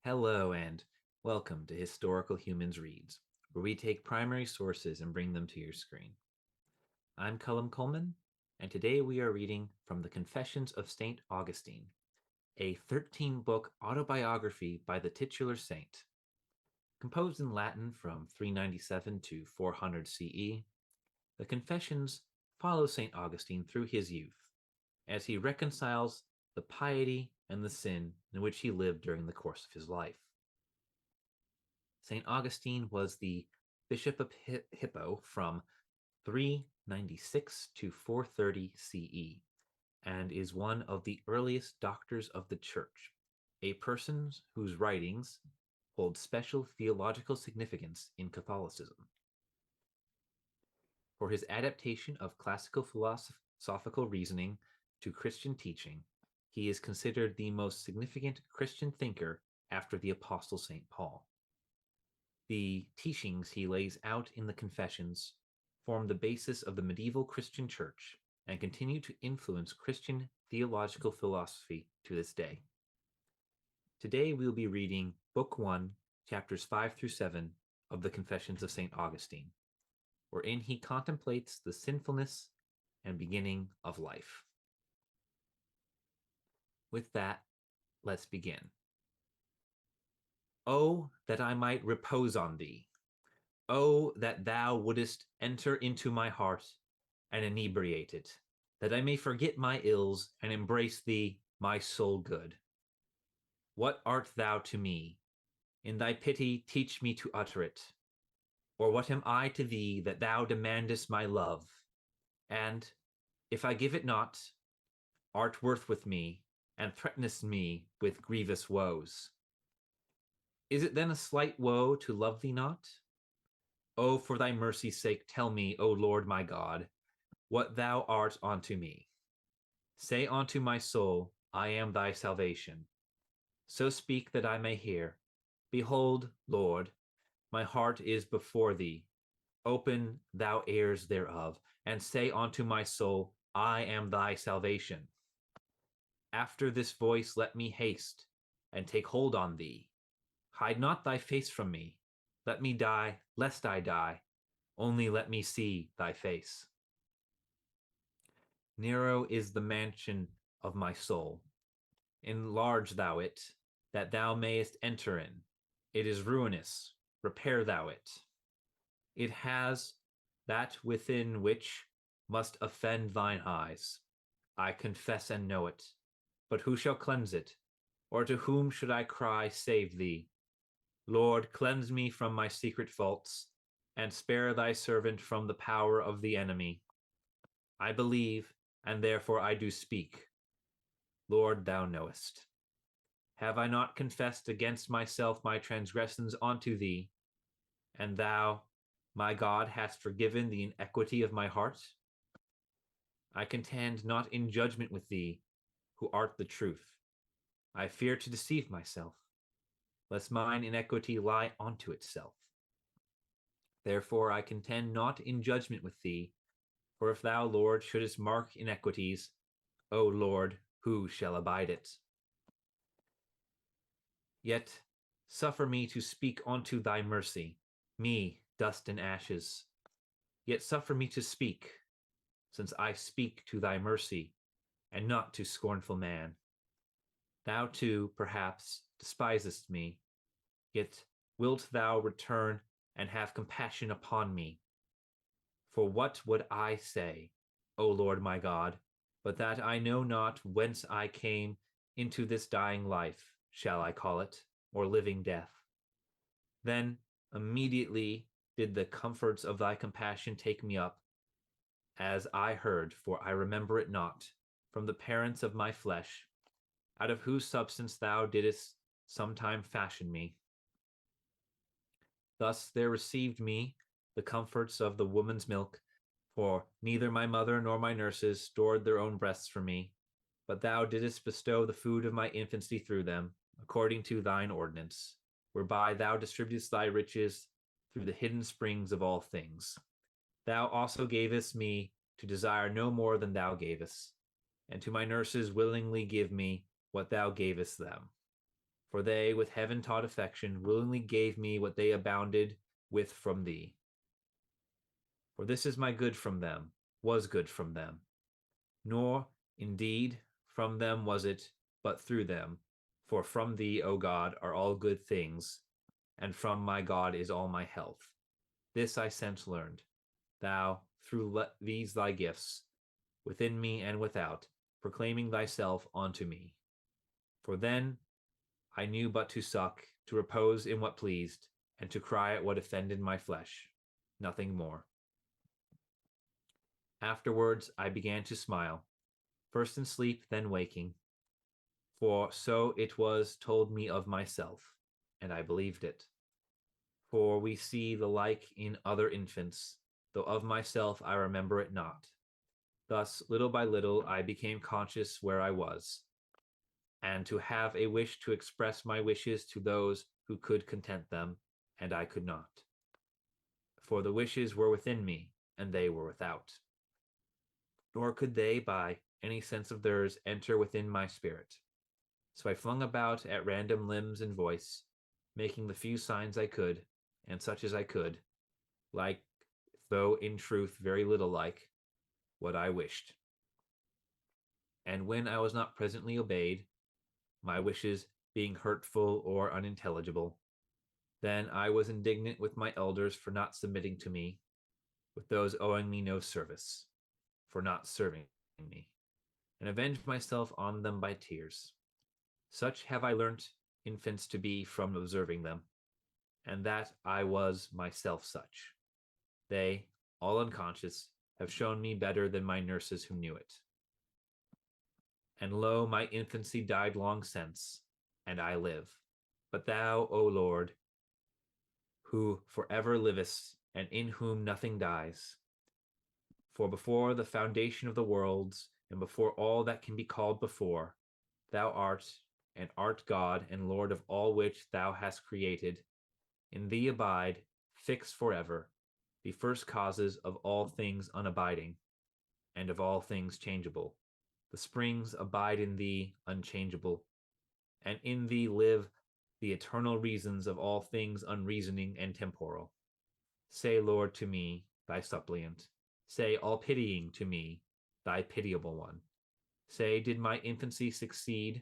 Hello and welcome to Historical Humans Reads, where we take primary sources and bring them to your screen. I'm Colum Coleman, and today we are reading from the Confessions of St Augustine, a 13-book autobiography by the titular saint. Composed in Latin from 397 to 400 CE, the Confessions follow St Augustine through his youth, as he reconciles the piety and the sin in which he lived during the course of his life. St. Augustine was the Bishop of Hippo from 396 to 430 CE and is one of the earliest doctors of the Church, a person whose writings hold special theological significance in Catholicism. For his adaptation of classical philosophical reasoning to Christian teaching, he is considered the most significant Christian thinker after the Apostle St. Paul. The teachings he lays out in the Confessions form the basis of the medieval Christian Church and continue to influence Christian theological philosophy to this day. Today we will be reading Book 1, chapters 5 through 7 of the Confessions of St. Augustine, wherein he contemplates the sinfulness and beginning of life. With that, let's begin. Oh, that I might repose on thee. Oh, that thou wouldest enter into my heart and inebriate it, that I may forget my ills and embrace thee, my sole good. What art thou to me? In thy pity teach me to utter it. Or what am I to thee that thou demandest my love? And, if I give it not, art worth with me, and threatenest me with grievous woes. Is it then a slight woe to love thee not? Oh, for thy mercy's sake, tell me, O Lord my God, what thou art unto me. Say unto my soul, I am thy salvation. So speak that I may hear. Behold, Lord, my heart is before thee. Open thou ears thereof, and say unto my soul, I am thy salvation. After this voice let me haste, and take hold on thee. Hide not thy face from me. Let me die, lest I die. Only let me see thy face. Narrow is the mansion of my soul. Enlarge thou it, that thou mayest enter in. It is ruinous. Repair thou it. It has that within which must offend thine eyes. I confess and know it. But who shall cleanse it? Or to whom should I cry, save thee? Lord, cleanse me from my secret faults, and spare thy servant from the power of the enemy. I believe, and therefore I do speak. Lord, thou knowest. Have I not confessed against myself my transgressions unto thee, and thou, my God, hast forgiven the iniquity of my heart? I contend not in judgment with thee, who art the truth. I fear to deceive myself, lest mine iniquity lie unto itself. Therefore I contend not in judgment with thee, for if thou, Lord, shouldest mark iniquities, O Lord, who shall abide it? Yet suffer me to speak unto thy mercy, me, dust and ashes. Yet suffer me to speak, since I speak to thy mercy, and not to scornful man. Thou too, perhaps, despisest me, yet wilt thou return and have compassion upon me. For what would I say, O Lord my God, but that I know not whence I came into this dying life, shall I call it, or living death? Then immediately did the comforts of thy compassion take me up, as I heard, for I remember it not, from the parents of my flesh, out of whose substance thou didst sometime fashion me. Thus there received me the comforts of the woman's milk, for neither my mother nor my nurses stored their own breasts for me, but thou didst bestow the food of my infancy through them, according to thine ordinance, whereby thou distributest thy riches through the hidden springs of all things. Thou also gavest me to desire no more than thou gavest, and to my nurses willingly give me what thou gavest them. For they, with heaven-taught affection, willingly gave me what they abounded with from thee. For this is my good from them, was good from them. Nor, indeed, from them was it, but through them. For from thee, O God, are all good things, and from my God is all my health. This I since learned. Thou, through these thy gifts, within me and without, proclaiming thyself unto me. For then I knew but to suck, to repose in what pleased, and to cry at what offended my flesh, nothing more. Afterwards I began to smile, first in sleep, then waking, for so it was told me of myself, and I believed it. For we see the like in other infants, though of myself I remember it not. Thus, little by little, I became conscious where I was, and to have a wish to express my wishes to those who could content them, and I could not. For the wishes were within me, and they were without. Nor could they, by any sense of theirs, enter within my spirit. So I flung about at random limbs and voice, making the few signs I could, and such as I could, like, though in truth very little like, what I wished. And when I was not presently obeyed, my wishes being hurtful or unintelligible, then I was indignant with my elders for not submitting to me, with those owing me no service, for not serving me, and avenged myself on them by tears. Such have I learnt infants to be from observing them, and that I was myself such. They, all unconscious, have shown me better than my nurses who knew it. And lo, my infancy died long since, and I live. But thou, O Lord, who forever livest, and in whom nothing dies, for before the foundation of the worlds, and before all that can be called before, thou art, and art God and Lord of all which thou hast created. In thee abide, fixed forever, the first causes of all things unabiding, and of all things changeable. The springs abide in thee unchangeable, and in thee live the eternal reasons of all things unreasoning and temporal. Say, Lord, to me, thy suppliant. Say, all-pitying to me, thy pitiable one. Say, did my infancy succeed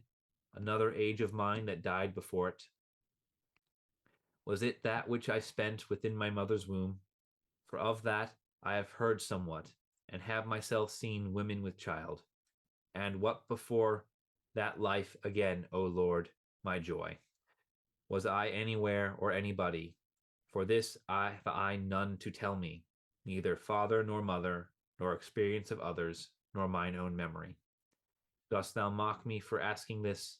another age of mine that died before it? Was it that which I spent within my mother's womb? For of that I have heard somewhat, and have myself seen women with child. And what before that life again, O Lord, my joy? Was I anywhere or anybody? For this have I none to tell me, neither father nor mother, nor experience of others, nor mine own memory. Dost thou mock me for asking this,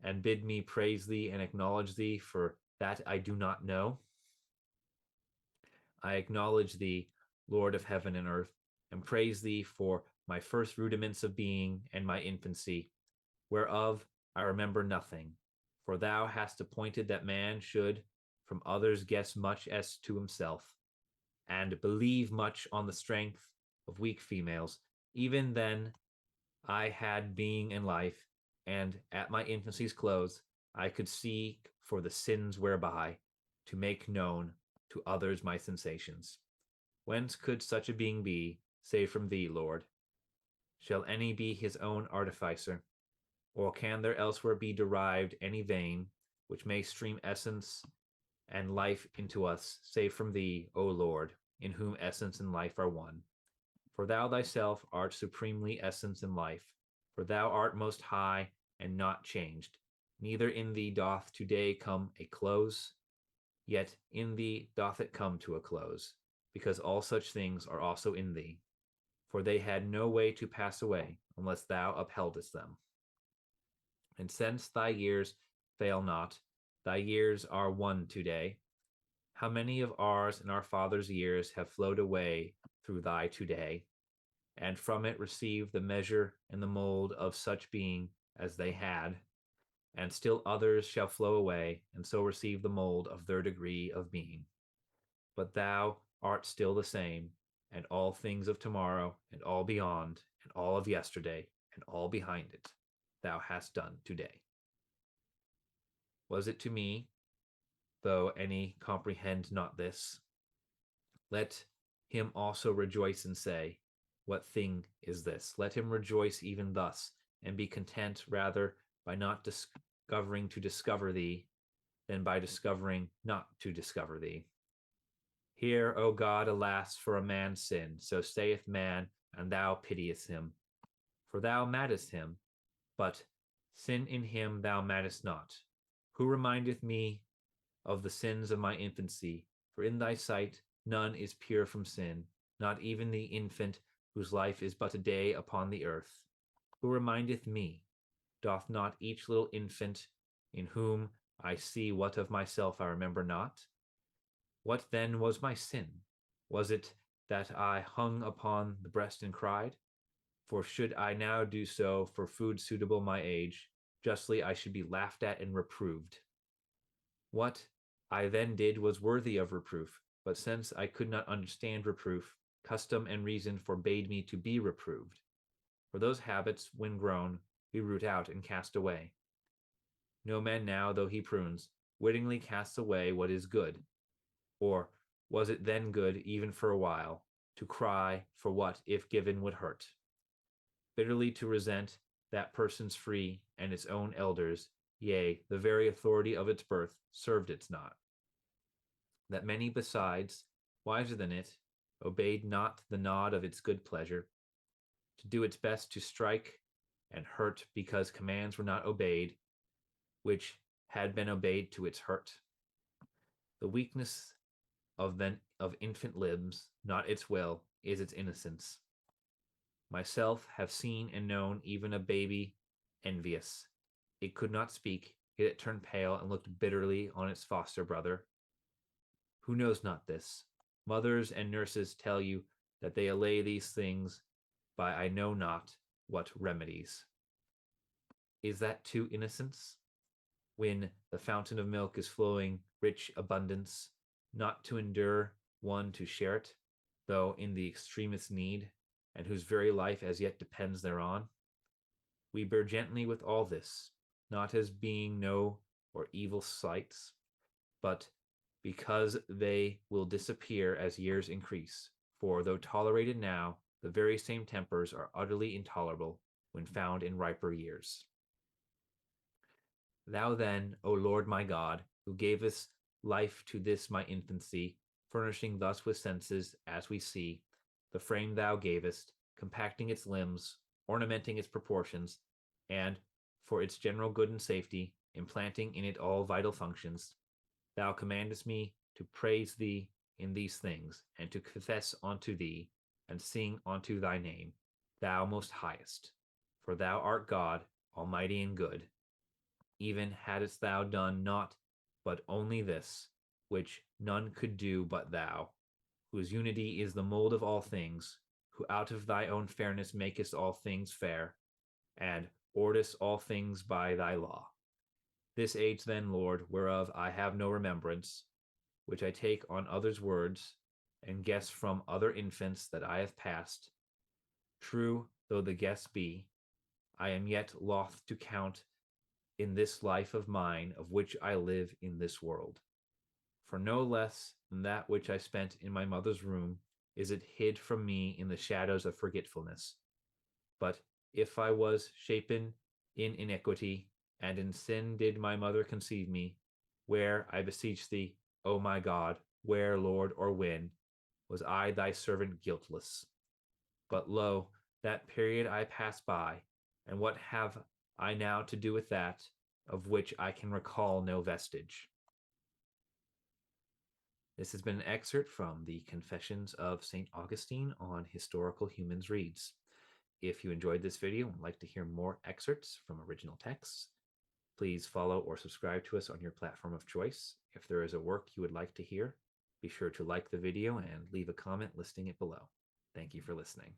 and bid me praise thee and acknowledge thee for that I do not know? I acknowledge thee, Lord of heaven and earth, and praise thee for my first rudiments of being and my infancy, whereof I remember nothing. For thou hast appointed that man should from others guess much as to himself, and believe much on the strength of weak females. Even then I had being and life, and at my infancy's close I could seek for the sins whereby to make known to others my sensations. Whence could such a being be, save from thee, Lord? Shall any be his own artificer? Or can there elsewhere be derived any vein which may stream essence and life into us, save from thee, O Lord, in whom essence and life are one? For thou thyself art supremely essence and life, for thou art most high and not changed. Neither in thee doth today come a close, yet in thee doth it come to a close, because all such things are also in thee. For they had no way to pass away unless thou upheldest them. And since thy years fail not, thy years are one today. How many of ours and our fathers' years have flowed away through thy today, and from it received the measure and the mold of such being as they had, and still others shall flow away, and so receive the mold of their degree of being. But thou art still the same, and all things of tomorrow, and all beyond, and all of yesterday, and all behind it, thou hast done today. Was it to me, though any comprehend not this? Let him also rejoice and say, what thing is this? Let him rejoice even thus, and be content rather by not discovering to discover thee, than by discovering not to discover thee. Here, O God, alas, for a man's sin, so saith man, and thou pitiest him. For thou madest him, but sin in him thou madest not. Who remindeth me of the sins of my infancy? For in thy sight none is pure from sin, not even the infant whose life is but a day upon the earth. Who remindeth me? Doth not each little infant, in whom I see what of myself I remember not? What then was my sin? Was it that I hung upon the breast and cried? For should I now do so for food suitable my age, justly I should be laughed at and reproved. What I then did was worthy of reproof, but since I could not understand reproof, custom and reason forbade me to be reproved. For those habits, when grown, we root out and cast away. No man now, though he prunes, wittingly casts away what is good. Or was it then good, even for a while, to cry for what, if given, would hurt? Bitterly to resent that person's free and its own elders, yea, the very authority of its birth, served it not. That many besides, wiser than it, obeyed not the nod of its good pleasure, to do its best to strike and hurt because commands were not obeyed, which had been obeyed to its hurt. The weakness of infant limbs, not its will, is its innocence. Myself have seen and known even a baby envious. It could not speak, yet it turned pale and looked bitterly on its foster brother. Who knows not this? Mothers and nurses tell you that they allay these things by I know not what remedies. Is that too innocence? When the fountain of milk is flowing rich abundance, not to endure one to share it, though in the extremest need, and whose very life as yet depends thereon? We bear gently with all this, not as being no or evil sights, but because they will disappear as years increase. For though tolerated now, the very same tempers are utterly intolerable when found in riper years. Thou then, O Lord my God, who gavest life to this my infancy, furnishing thus with senses, as we see, the frame thou gavest, compacting its limbs, ornamenting its proportions, and, for its general good and safety, implanting in it all vital functions, thou commandest me to praise thee in these things, and to confess unto thee, and sing unto thy name, thou most highest. For thou art God, almighty and good. Even hadst thou done naught but only this, which none could do but thou, whose unity is the mold of all things, who out of thy own fairness makest all things fair, and ordest all things by thy law. This age then, Lord, whereof I have no remembrance, which I take on others' words, and guess from other infants that I have passed, true though the guess be, I am yet loth to count in this life of mine of which I live in this world. For no less than that which I spent in my mother's room is it hid from me in the shadows of forgetfulness. But if I was shapen in iniquity, and in sin did my mother conceive me, where, I beseech thee, O my God, where, Lord, or when, was I thy servant guiltless? But lo, that period I pass by, and what have I now to do with that, of which I can recall no vestige? This has been an excerpt from the Confessions of St Augustine on Historical Humans Reads. If you enjoyed this video and would like to hear more excerpts from original texts, please follow or subscribe to us on your platform of choice. If there is a work you would like to hear, be sure to like the video and leave a comment listing it below. Thank you for listening.